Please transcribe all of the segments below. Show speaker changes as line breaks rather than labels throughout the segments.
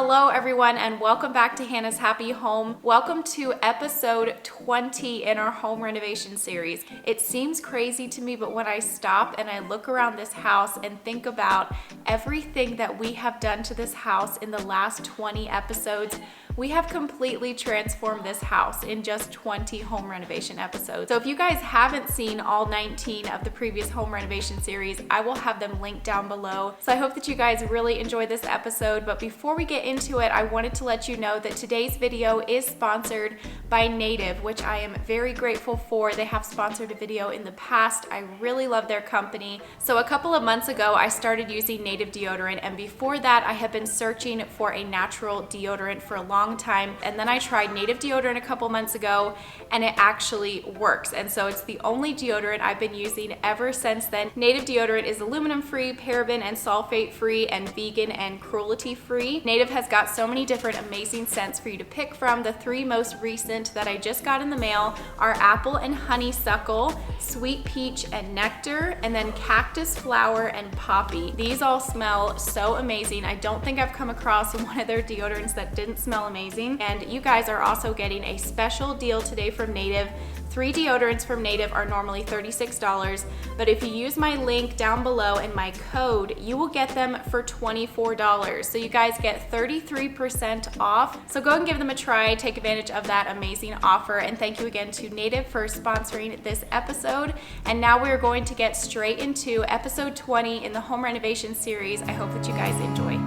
Hello everyone and welcome back to Hannah's Happy Home. Welcome to episode 20 in our home renovation series. It seems crazy to me, but when I stop and I look around this house and think about everything that we have done to this house in the last 20 episodes, we have completely transformed this house in just 20 home renovation episodes. So if you guys haven't seen all 19 of the previous home renovation series, I will have them linked down below. So I hope that you guys really enjoyed this episode. But before we get into it, I wanted to let you know that today's video is sponsored by Native, which I am very grateful for. They have sponsored a video in the past. I really love their company. So a couple of months ago, I started using Native deodorant, and before that, I have been searching for a natural deodorant for a long time, and then I tried Native deodorant a couple months ago and it actually works, and so it's the only deodorant I've been using ever since then. Native deodorant is aluminum free, paraben and sulfate free, and vegan and cruelty free. Native has got so many different amazing scents for you to pick from. The three most recent that I just got in the mail are apple and honeysuckle, sweet peach and nectar, and then cactus flower and poppy. These all smell so amazing. I don't think I've come across one of their deodorants that didn't smell amazing. And you guys are also getting a special deal today from Native. 3 deodorants from Native are normally $36, but if you use my link down below and my code, you will get them for $24. So you guys get 33% off. So go and give them a try, take advantage of that amazing offer. And thank you again to Native for sponsoring this episode. And now we're going to get straight into episode 20 in the home renovation series. I hope that you guys enjoy.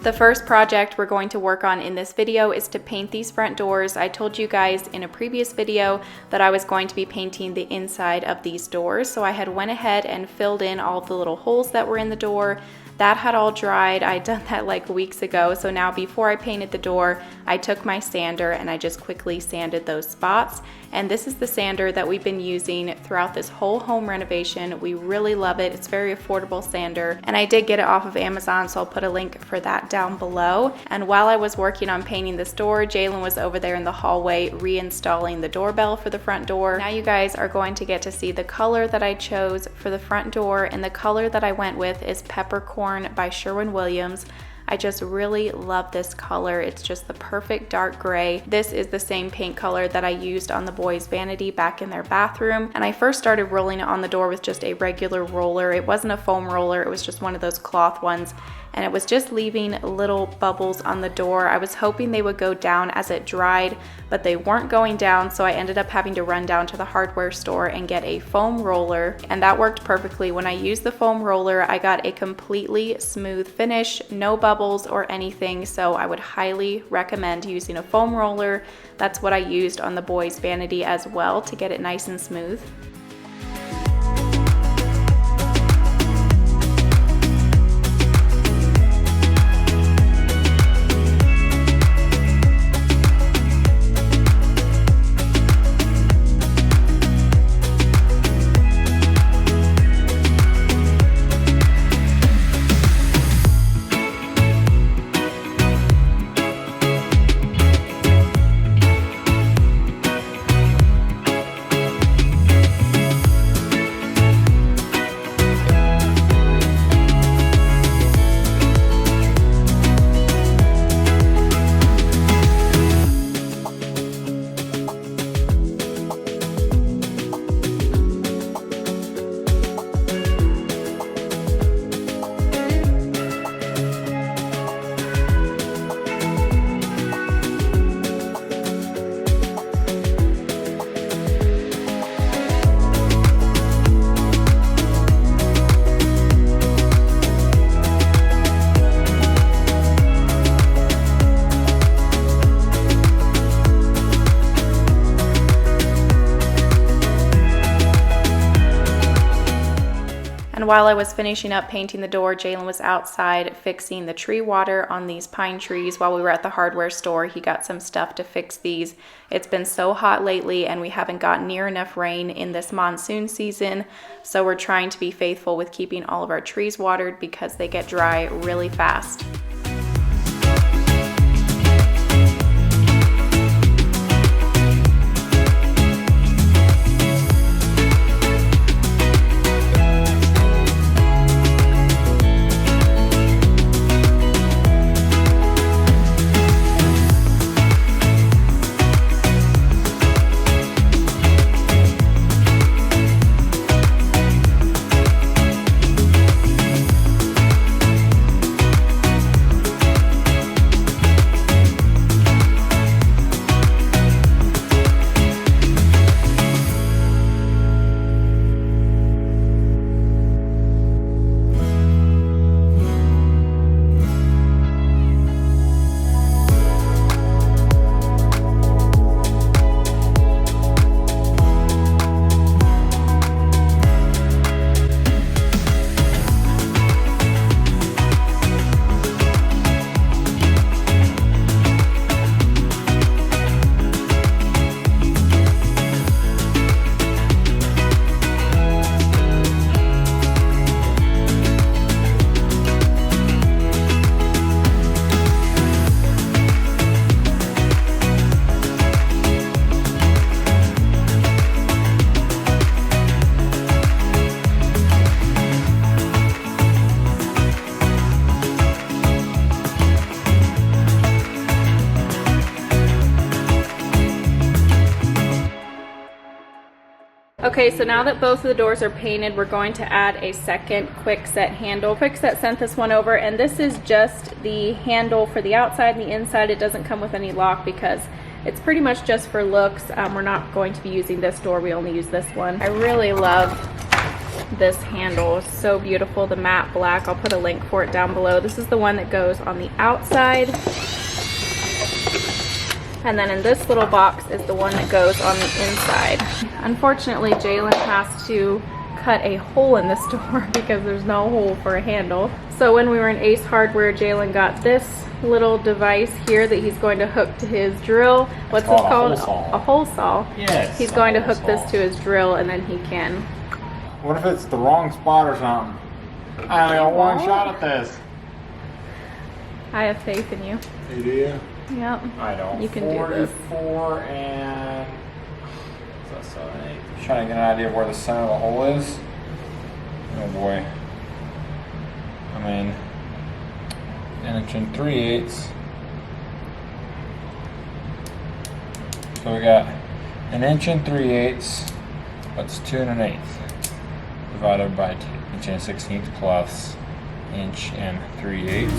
The first project we're going to work on in this video is to paint these front doors. I told you guys in a previous video that I was going to be painting the inside of these doors. So I had went ahead and filled in all of the little holes that were in the door. That had all dried. I'd done that like weeks ago. So now before I painted the door, I took my sander and I just quickly sanded those spots. And this is the sander that we've been using throughout this whole home renovation. We really love it. It's a very affordable sander. And I did get it off of Amazon, so I'll put a link for that down below. And while I was working on painting this door, Jalen was over there in the hallway reinstalling the doorbell for the front door. Now you guys are going to get to see the color that I chose for the front door, and the color that I went with is Peppercorn by Sherwin-Williams. I just really love this color. It's just the perfect dark gray. This is the same paint color that I used on the boys' vanity back in their bathroom. And I first started rolling it on the door with just a regular roller. It wasn't a foam roller, it was just one of those cloth ones. And it was just leaving little bubbles on the door. I was hoping they would go down as it dried, but they weren't going down, so I ended up having to run down to the hardware store and get a foam roller, and that worked perfectly. When I used the foam roller, I got a completely smooth finish, no bubbles or anything, so I would highly recommend using a foam roller. That's what I used on the boys' vanity as well to get it nice and smooth. while I was finishing up painting the door, Jalen was outside fixing the tree water on these pine trees. While we were at the hardware store, he got some stuff to fix these. It's been so hot lately and we haven't gotten near enough rain in this monsoon season. So we're trying to be faithful with keeping all of our trees watered because they get dry really fast. Okay, so now that both of the doors are painted, we're going to add a second QuickSet handle. QuickSet sent this one over, and this is just the handle for the outside and the inside. It doesn't come with any lock because it's pretty much just for looks. We're not going to be using this door, we only use this one. I really love this handle. It's so beautiful, the matte black. I'll put a link for it down below. This is the one that goes on the outside. And then in this little box is the one that goes on the inside. Unfortunately, Jalen has to cut a hole in this door because there's no hole for a handle. So when we were in Ace Hardware, Jalen got this little device here that he's going to hook to his drill. What's this called? A hole saw.
Yes.
He's going to hook this to his drill and then he can.
What if it's the wrong spot or something? I only got one shot at this.
I have faith in you.
You do?
Yep.
I don't.
You can do this.
44 and... What's that, 7, 8? Just trying to get an idea of where the center of the hole is. Oh boy. I mean, 1 3/8. So we got 1 3/8. That's 2 1/8 divided by 2. 1 16 plus 1 3/8.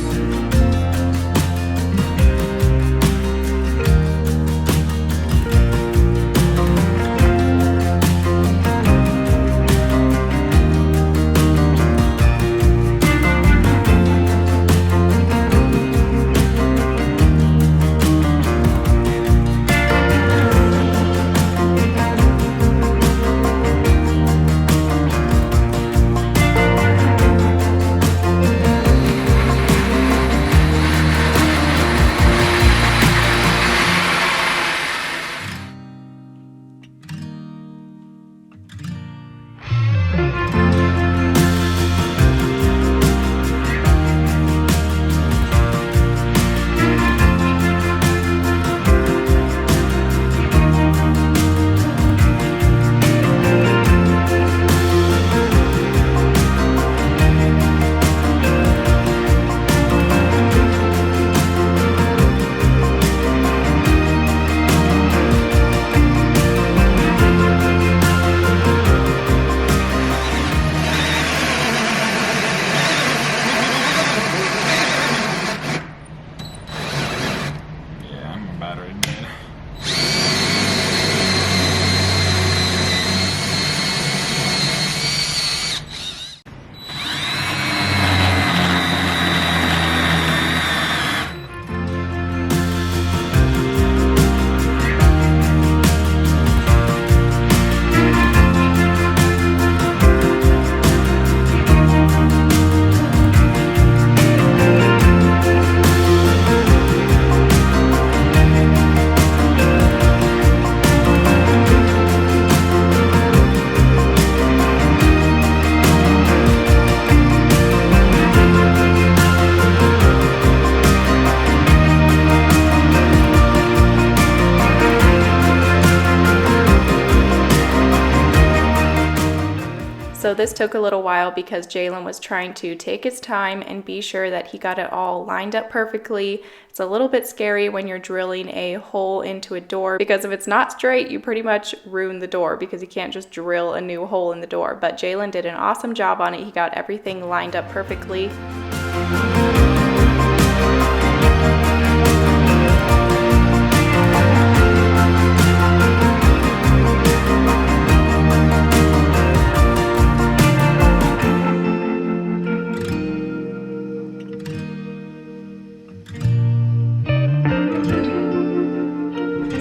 so this took a little while because Jalen was trying to take his time and be sure that he got it all lined up perfectly. It's a little bit scary when you're drilling a hole into a door, because if it's not straight, you pretty much ruin the door because you can't just drill a new hole in the door. But Jalen did an awesome job on it. He got everything lined up perfectly.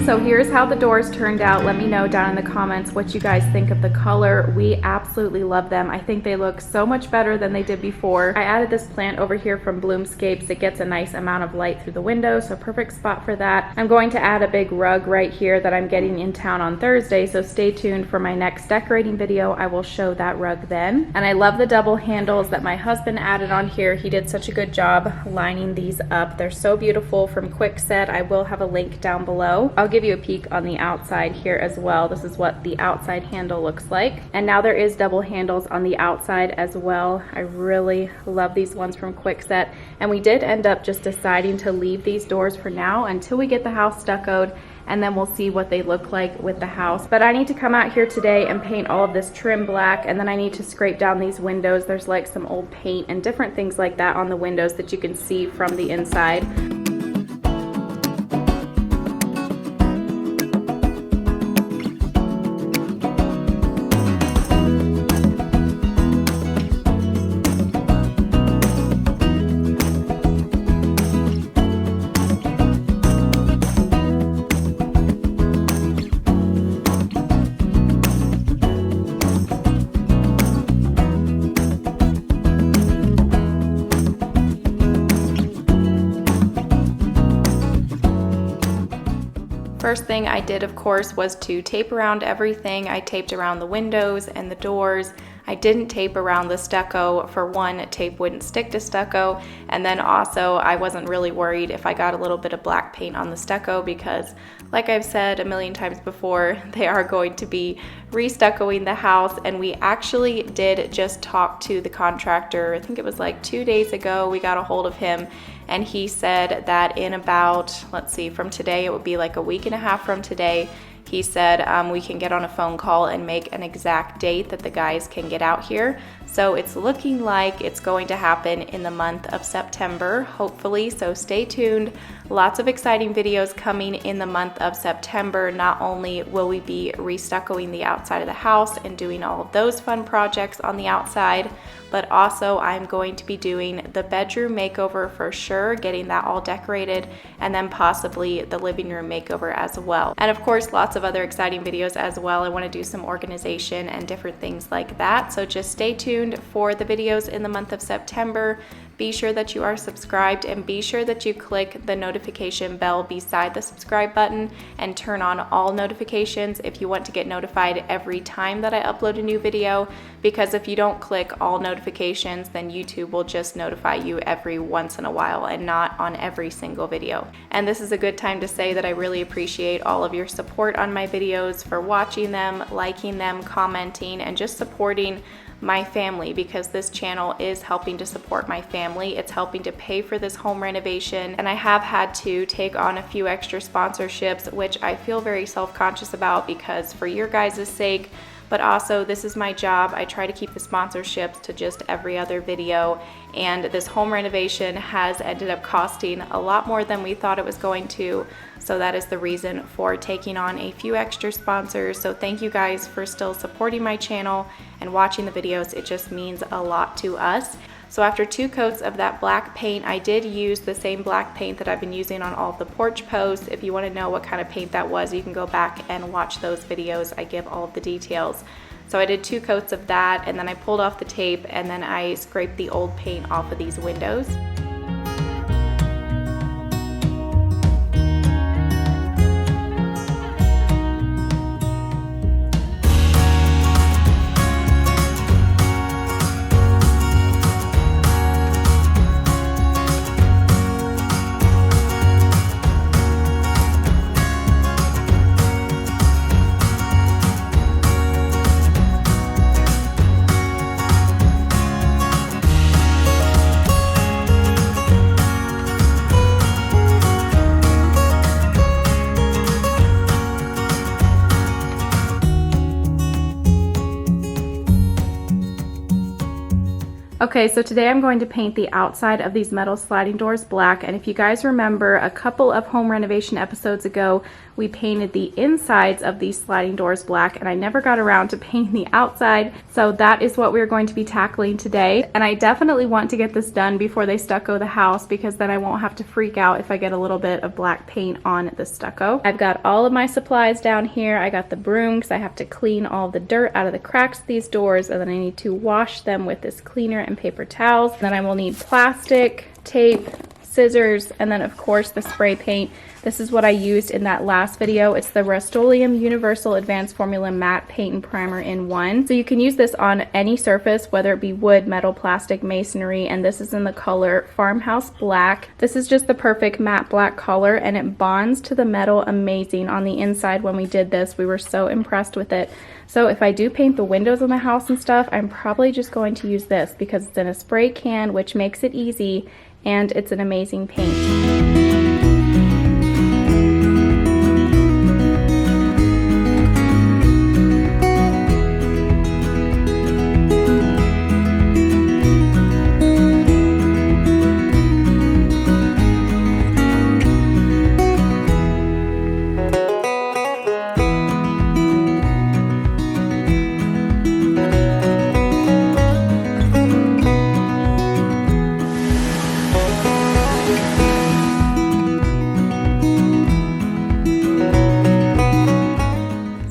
So here's how the doors turned out. Let me know down in the comments what you guys think of the color. We absolutely love them. I think they look so much better than they did before. I added this plant over here from Bloomscapes. It gets a nice amount of light through the window, so perfect spot for that. I'm going to add a big rug right here that I'm getting in town on Thursday, so stay tuned for my next decorating video. I will show that rug then. And I love the double handles that my husband added on here. He did such a good job lining these up. They're so beautiful from Kwikset. I will have a link down below. I'll give you a peek on the outside here as well. This is what the outside handle looks like. And now there is double handles on the outside as well. I really love these ones from Kwikset. And we did end up just deciding to leave these doors for now until we get the house stuccoed, and then we'll see what they look like with the house. But I need to come out here today and paint all of this trim black, and then I need to scrape down these windows. There's like some old paint and different things like that on the windows that you can see from the inside. First thing I did, of course, was to tape around everything. I taped around the windows and the doors. I didn't tape around the stucco. For one, tape wouldn't stick to stucco, and then also I wasn't really worried if I got a little bit of black paint on the stucco because, like I've said a million times before, they are going to be re-stuccoing the house. And we actually did just talk to the contractor. I think it was like 2 days ago we got a hold of him, and he said that in about, let's see, from today, it would be like a week and a half from today, he said we can get on a phone call and make an exact date that the guys can get out here. So it's looking like it's going to happen in the month of September, hopefully, so stay tuned. Lots of exciting videos coming in the month of September. Not only will we be restuccoing the outside of the house and doing all of those fun projects on the outside, but also I'm going to be doing the bedroom makeover for sure, getting that all decorated, and then possibly the living room makeover as well. And of course, lots of other exciting videos as well. I want to do some organization and different things like that. So just stay tuned for the videos in the month of September. Be sure that you are subscribed, and be sure that you click the notification bell beside the subscribe button and turn on all notifications if you want to get notified every time that I upload a new video, because if you don't click all notifications, then YouTube will just notify you every once in a while and not on every single video. And this is a good time to say that I really appreciate all of your support on my videos, for watching them, liking them, commenting, and just supporting my family, because this channel is helping to support my family. It's helping to pay for this home renovation, and I have had to take on a few extra sponsorships, which I feel very self-conscious about, because for your guys' sake, but also this is my job. I try to keep the sponsorships to just every other video, and this home renovation has ended up costing a lot more than we thought it was going to. So that is the reason for taking on a few extra sponsors. So thank you guys for still supporting my channel and watching the videos. It just means a lot to us. So after 2 coats of that black paint, I did use the same black paint that I've been using on all of the porch posts. If you want to know what kind of paint that was, you can go back and watch those videos. I give all of the details. So I did 2 coats of that, and then I pulled off the tape, and then I scraped the old paint off of these windows. Okay, so today I'm going to paint the outside of these metal sliding doors black, and if you guys remember a couple of home renovation episodes ago, we painted the insides of these sliding doors black, and I never got around to painting the outside, so that is what we're going to be tackling today. And I definitely want to get this done before they stucco the house, because then I won't have to freak out if I get a little bit of black paint on the stucco. I've got all of my supplies down here. I got the broom because I have to clean all the dirt out of the cracks of these doors, and then I need to wash them with this cleaner and paper towels. Then I will need plastic, tape, scissors, and then of course the spray paint. This is what I used in that last video. It's the Rust-Oleum Universal Advanced Formula Matte Paint and Primer in one. So you can use this on any surface, whether it be wood, metal, plastic, masonry, and this is in the color Farmhouse Black. This is just the perfect matte black color, and it bonds to the metal amazing on the inside. When we did this, we were so impressed with it. So if I do paint the windows of my house and stuff, I'm probably just going to use this because it's in a spray can, which makes it easy, and it's an amazing paint.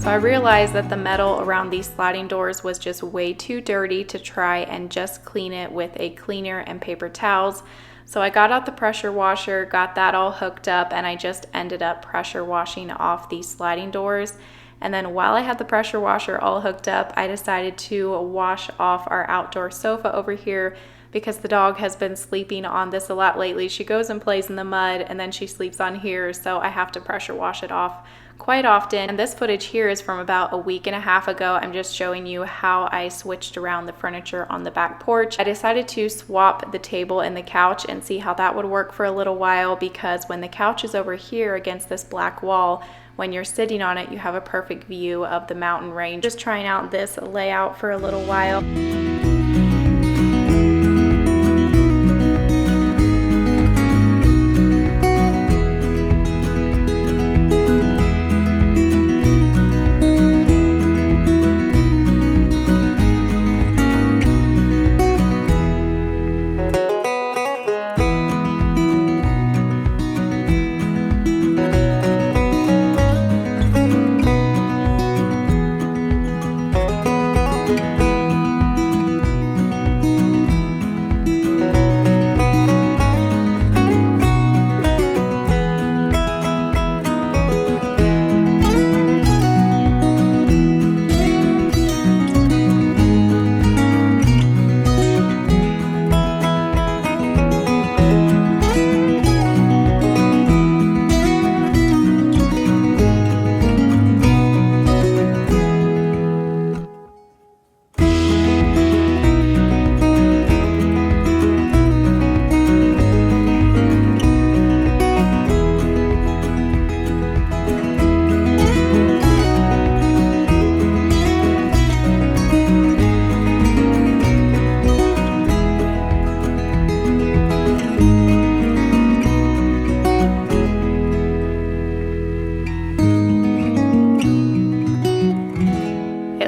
I realized that the metal around these sliding doors was just way too dirty to try and just clean it with a cleaner and paper towels. So I got out the pressure washer, got that all hooked up, and I just ended up pressure washing off these sliding doors. And then while I had the pressure washer all hooked up, I decided to wash off our outdoor sofa over here because the dog has been sleeping on this a lot lately. She goes and plays in the mud and then she sleeps on here, so I have to pressure wash it off quite often. And this footage here is from about a week and a half ago. I'm just showing you how I switched around the furniture on the back porch. I decided to swap the table and the couch and see how that would work for a little while, because when the couch is over here against this black wall, when you're sitting on it, you have a perfect view of the mountain range. Just trying out this layout for a little while.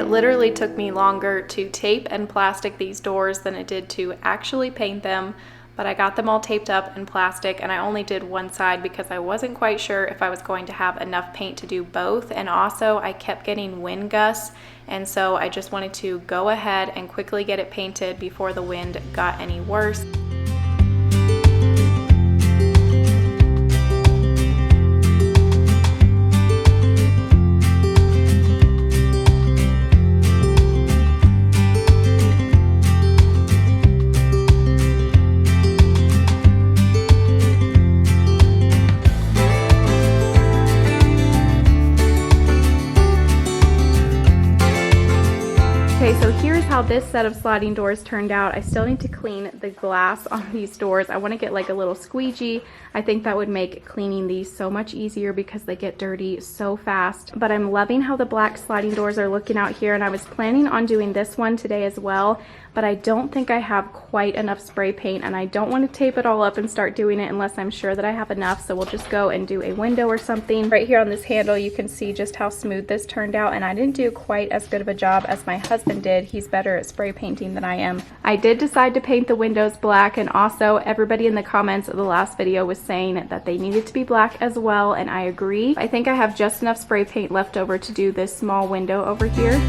Literally took me longer to tape and plastic these doors than it did to actually paint them, but I got them all taped up in plastic, and I only did one side because I wasn't quite sure if I was going to have enough paint to do both. And also I kept getting wind gusts, and so I just wanted to go ahead and quickly get it painted before the wind got any worse. Okay, so here's how this set of sliding doors turned out. I still need to clean the glass on these doors. I want to get like a little squeegee. I think that would make cleaning these so much easier because they get dirty so fast. But I'm loving how the black sliding doors are looking out here, and I was planning on doing this one today as well, but I don't think I have quite enough spray paint, and I don't want to tape it all up and start doing it unless I'm sure that I have enough. So we'll just go and do a window or something. Right here on this handle, you can see just how smooth this turned out, and I didn't do quite as good of a job as my husband did. He's better at spray painting than I am. I did decide to paint the windows black, and also everybody in the comments of the last video was saying that they needed to be black as well, and I agree. I think I have just enough spray paint left over to do this small window over here.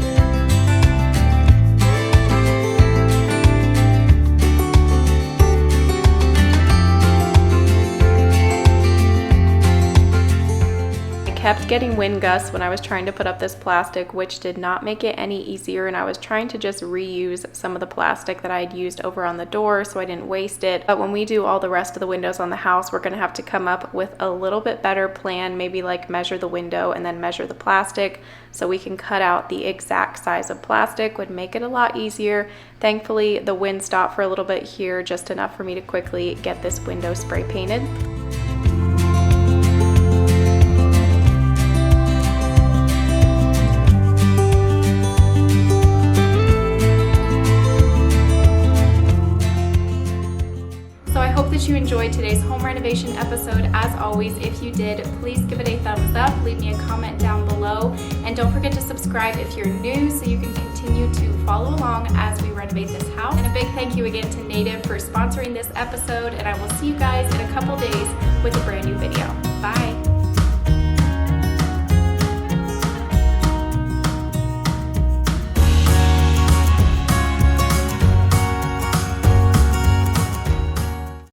Kept getting wind gusts when I was trying to put up this plastic, which did not make it any easier, and I was trying to just reuse some of the plastic that I had used over on the door so I didn't waste it. But when we do all the rest of the windows on the house, we're going to have to come up with a little bit better plan, maybe like measure the window and then measure the plastic so we can cut out the exact size of plastic. Would make it a lot easier. Thankfully, the wind stopped for a little bit here, just enough for me to quickly get this window spray painted. That you enjoyed today's home renovation episode. As always, if you did, please give it a thumbs up, leave me a comment down below, and don't forget to subscribe if you're new so you can continue to follow along as we renovate this house. And a big thank you again to Native for sponsoring this episode, and I will see you guys in a couple days with a brand new video. Bye!